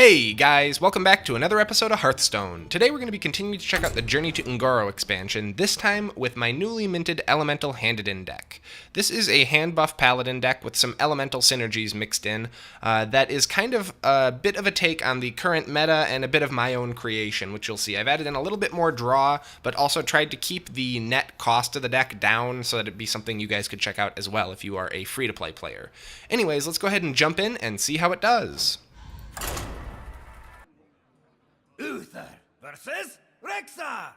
Hey guys, welcome back to another episode of Hearthstone. Today we're going to be continuing to check out the Journey to Goro expansion, this time with my newly minted Elemental Handadin deck. This is a hand buff Paladin deck with some elemental synergies mixed in that is kind of a bit of a take on the current meta and a bit of my own creation, which you'll see. I've added in a little bit more draw, but also tried to keep the net cost of the deck down so that it'd be something you guys could check out as well if you are a free-to-play player. Anyways, let's go ahead and jump in and see how it does. Uther versus Rexar.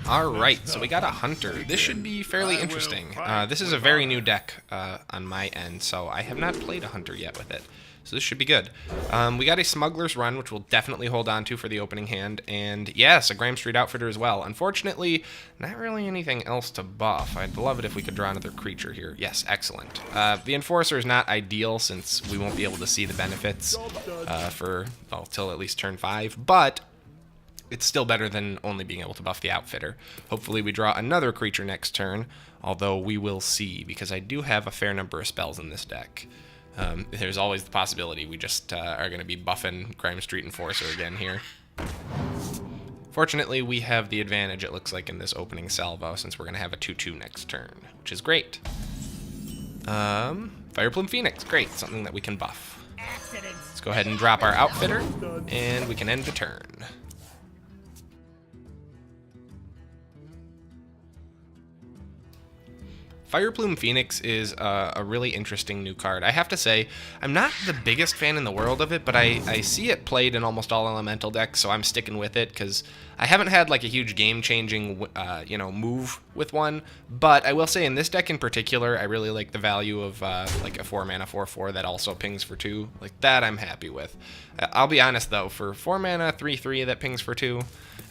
Alright, so we got a Hunter. This should be fairly interesting. This is a very new deck on my end, so I have not played a Hunter yet with it. So this should be good. We got a Smuggler's Run, which we'll definitely hold on to for the opening hand. And yes, a Graham Street Outfitter as well. Unfortunately, not really anything else to buff. I'd love it if we could draw another creature here. Yes, excellent. The Enforcer is not ideal since we won't be able to see the benefits for, well, till at least turn 5. But it's still better than only being able to buff the Outfitter. Hopefully we draw another creature next turn, although we will see, because I do have a fair number of spells in this deck. There's always the possibility we just are going to be buffing Grime Street Enforcer again here. Fortunately, we have the advantage, it looks like, in this opening salvo, since we're going to have a 2-2 next turn, which is great. Fireplume Phoenix, great, something that we can buff. Let's go ahead and drop our Outfitter, and we can end the turn. Fireplume Phoenix is a really interesting new card. I have to say, I'm not the biggest fan in the world of it, but I see it played in almost all elemental decks, so I'm sticking with it, because I haven't had like a huge game-changing move with one, but I will say in this deck in particular, I really like the value of like a 4-mana 4/4 that also pings for 2. Like that I'm happy with. I'll be honest though, for 4-mana 3/3 that pings for 2,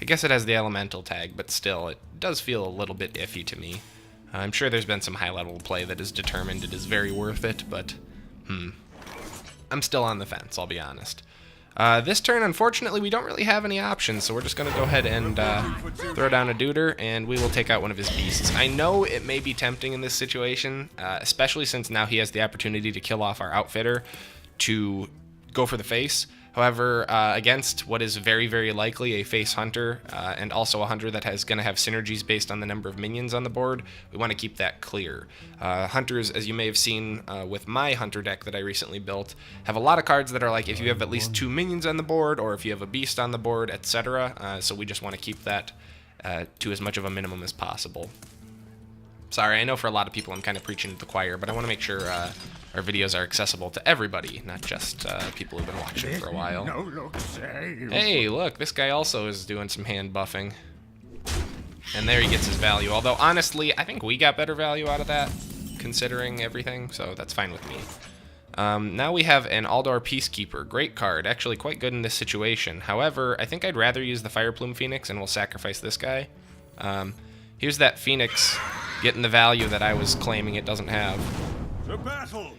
I guess it has the elemental tag, but still, it does feel a little bit iffy to me. I'm sure there's been some high-level play that has determined it is very worth it, but, I'm still on the fence, I'll be honest. This turn, unfortunately, we don't really have any options, so we're just going to go ahead and throw down a Deuter, and we will take out one of his beasts. I know it may be tempting in this situation, especially since now he has the opportunity to kill off our Outfitter to go for the face. However, against what is very, very likely a face Hunter, and also a Hunter that is going to have synergies based on the number of minions on the board, we want to keep that clear. Hunters, as you may have seen with my Hunter deck that I recently built, have a lot of cards that are like if you have at least 2 minions on the board, or if you have a beast on the board, etc. So we just want to keep that to as much of a minimum as possible. Sorry, I know for a lot of people I'm kind of preaching to the choir, but I want to make sure our videos are accessible to everybody, not just people who've been watching for a while. Hey, look, this guy also is doing some hand buffing. And there he gets his value, although honestly, I think we got better value out of that, considering everything, so that's fine with me. Now we have an Aldor Peacekeeper, great card, actually quite good in this situation. However, I think I'd rather use the Fireplume Phoenix, and we'll sacrifice this guy. Here's that Phoenix getting the value that I was claiming it doesn't have.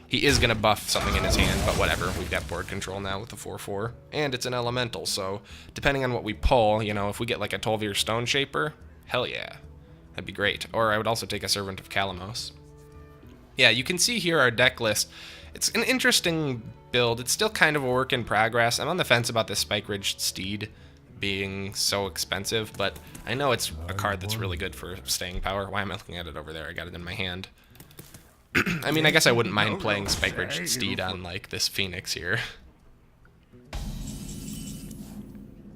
He is going to buff something in his hand, but whatever. We've got board control now with the 4/4, and it's an elemental, so depending on what we pull, you know, if we get like a Tolvir Stone Shaper, hell yeah, that'd be great. Or I would also take a Servant of Kalamos. Yeah, you can see here our deck list. It's an interesting build. It's still kind of a work in progress. I'm on the fence about this Spike Ridged Steed being so expensive, but I know it's a card that's really good for staying power. Why am I looking at it over there? I got it in my hand. I mean, I guess I wouldn't mind playing Spike Ridged Steed on, like, this Phoenix here.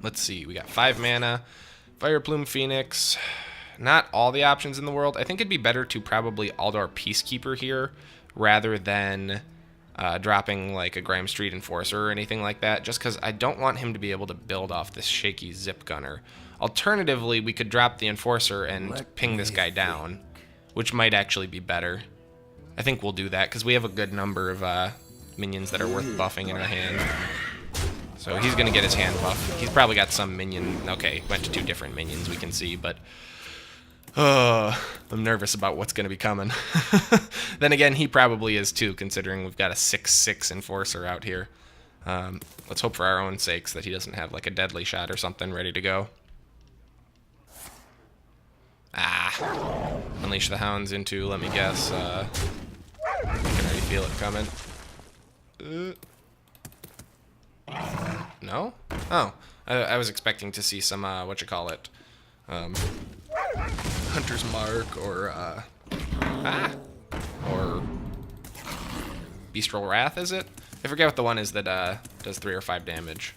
Let's see, we got 5 mana, Fireplume Phoenix, not all the options in the world. I think it'd be better to probably Aldor Peacekeeper here, rather than dropping, like, a Grime Street Enforcer or anything like that, just because I don't want him to be able to build off this shaky Zip Gunner. Alternatively, we could drop the Enforcer and ping this guy down, which might actually be better. I think we'll do that, because we have a good number of minions that are worth buffing in our hand. So he's going to get his hand buff. He's probably got some minion. Okay, went to 2 different minions, we can see, but I'm nervous about what's going to be coming. Then again, he probably is too, considering we've got a 6/6 Enforcer out here. Let's hope for our own sakes that he doesn't have like a Deadly Shot or something ready to go. Unleash the Hounds into, let me guess, I can already feel it coming. No? Oh, I was expecting to see some, whatchamacallit, Hunter's Mark, or Bestial Wrath, is it? I forget what the one is that, does 3 or 5 damage,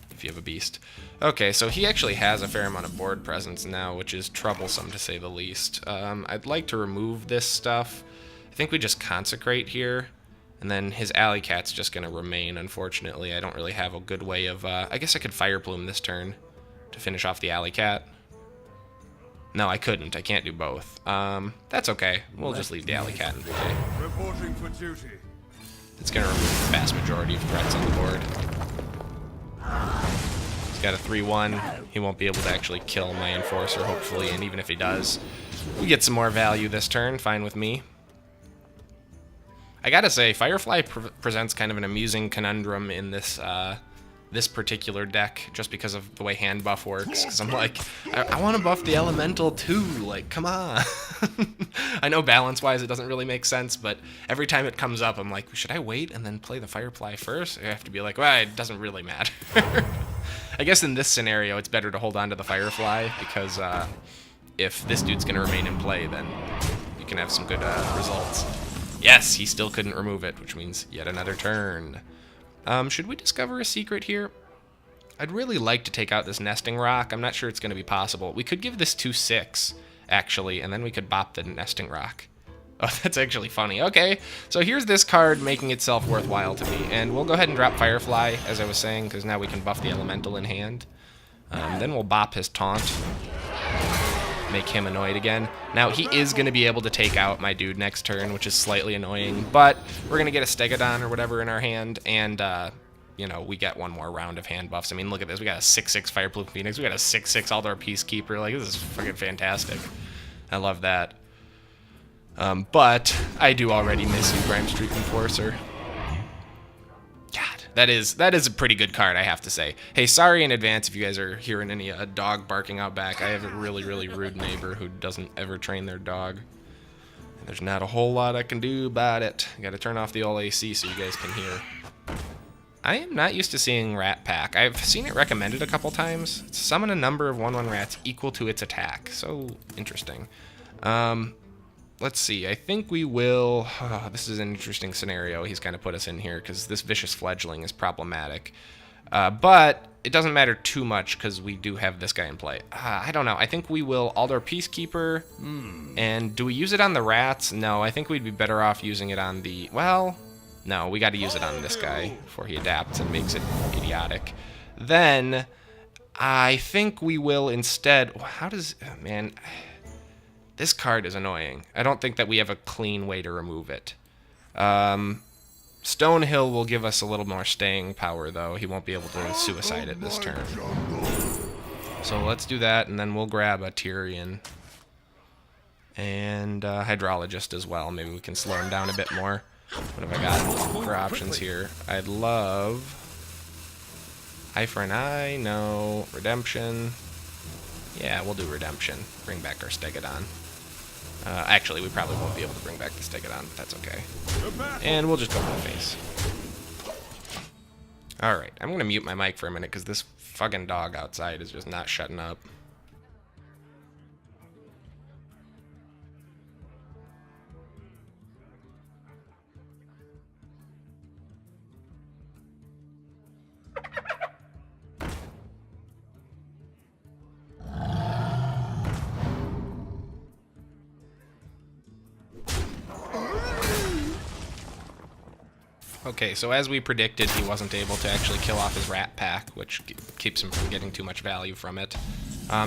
if you have a beast. Okay, so he actually has a fair amount of board presence now, which is troublesome, to say the least. I'd like to remove this stuff. I think we just consecrate here. And then his alley cat's just going to remain, unfortunately. I don't really have a good way of... I guess I could Fire Plume this turn to finish off the alley cat. No, I couldn't. I can't do both. That's okay. We'll just leave the alley cat in play. Reporting for duty. It's going to remove the vast majority of threats on the board. He's got a 3-1. He won't be able to actually kill my Enforcer, hopefully. And even if he does, we get some more value this turn. Fine with me. I gotta say, Firefly presents kind of an amusing conundrum in this this particular deck, just because of the way hand buff works. Because I'm like, I want to buff the Elemental too. Like, come on. I know balance-wise it doesn't really make sense, but every time it comes up, I'm like, should I wait and then play the Firefly first? I have to be like, well, it doesn't really matter. I guess in this scenario, it's better to hold on to the Firefly, because if this dude's gonna remain in play, then you can have some good results. Yes, he still couldn't remove it, which means yet another turn. Should we discover a secret here? I'd really like to take out this Nesting Rock. I'm not sure it's going to be possible. We could give this 2/6, actually, and then we could bop the Nesting Rock. Oh, that's actually funny. Okay, so here's this card making itself worthwhile to me. And we'll go ahead and drop Firefly, as I was saying, because now we can buff the Elemental in hand. Then we'll bop his Taunt. Make him annoyed again. Now, he is going to be able to take out my dude next turn, which is slightly annoying, but we're going to get a Stegodon or whatever in our hand, and, you know, we get one more round of hand buffs. I mean, look at this. We got a 6/6 Fire Plume Phoenix. We got a 6/6 Aldar Peacekeeper. Like, this is fucking fantastic. I love that. But I do already miss you, Grime Street Enforcer. That is a pretty good card, I have to say. Hey, sorry in advance if you guys are hearing any dog barking out back. I have a really, really rude neighbor who doesn't ever train their dog. And there's not a whole lot I can do about it. I gotta turn off the all AC so you guys can hear. I am not used to seeing Rat Pack. I've seen it recommended a couple times. Summon a number of 1/1 rats equal to its attack. So interesting. Let's see, I think we will... Oh, this is an interesting scenario he's kind of put us in here, because this Vicious Fledgling is problematic. But it doesn't matter too much, because we do have this guy in play. I don't know, I think we will Aldar Peacekeeper, and do we use it on the rats? No, I think we'd be better off using it on the... Well, no, we got to use it on this guy before he adapts and makes it idiotic. Then, I think we will instead... How does... Man... This card is annoying. I don't think that we have a clean way to remove it. Stonehill will give us a little more staying power, though. He won't be able to suicide it this turn. So let's do that, and then we'll grab a Tyrion. And Hydrologist as well. Maybe we can slow him down a bit more. What have I got for options here? I'd love... Eye for an Eye, no. Redemption. Yeah, we'll do Redemption. Bring back our Stegodon. Actually, we probably won't be able to bring back the Stegodon, but that's okay. And we'll just go for the face. Alright, I'm going to mute my mic for a minute, because this fucking dog outside is just not shutting up. Okay, so as we predicted, he wasn't able to actually kill off his Rat Pack, which keeps him from getting too much value from it.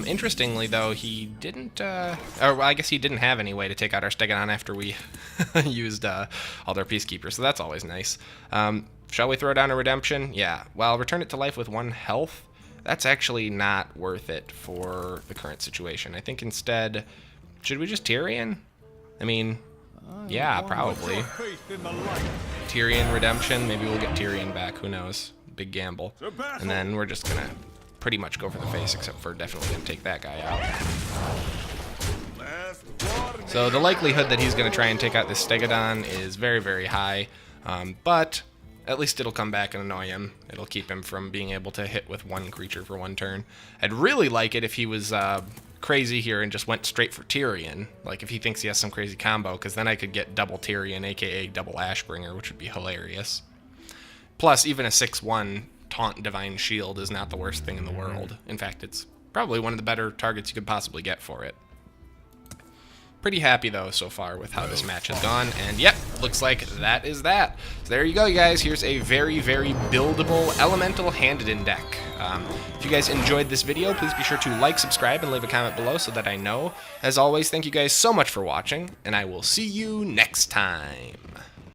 Interestingly, though, he didn't... or, well, I guess he didn't have any way to take out our Stegodon after we used Aldar Peacekeeper, so that's always nice. Shall we throw down a Redemption? Yeah. Well, return it to life with 1 health. That's actually not worth it for the current situation. I think instead... Should we just Tyrion? I mean... Yeah, probably. Tyrion Redemption. Maybe we'll get Tyrion back. Who knows? Big gamble. And then we're just gonna pretty much go for the face, except for definitely gonna take that guy out. So the likelihood that he's gonna try and take out this Stegodon is very, very high. But At least it'll come back and annoy him. It'll keep him from being able to hit with one creature for one turn. I'd really like it if he was crazy here and just went straight for Tyrion. Like if he thinks he has some crazy combo, because then I could get double Tyrion, aka double Ashbringer, which would be hilarious. Plus, even a 6/1 Taunt Divine Shield is not the worst thing in the world. In fact, it's probably one of the better targets you could possibly get for it. Pretty happy, though, so far with how this match has gone. And, yep, looks like that is that. So there you go, you guys. Here's a very, very buildable Elemental Handadin deck. If you guys enjoyed this video, please be sure to like, subscribe, and leave a comment below so that I know. As always, thank you guys so much for watching, and I will see you next time.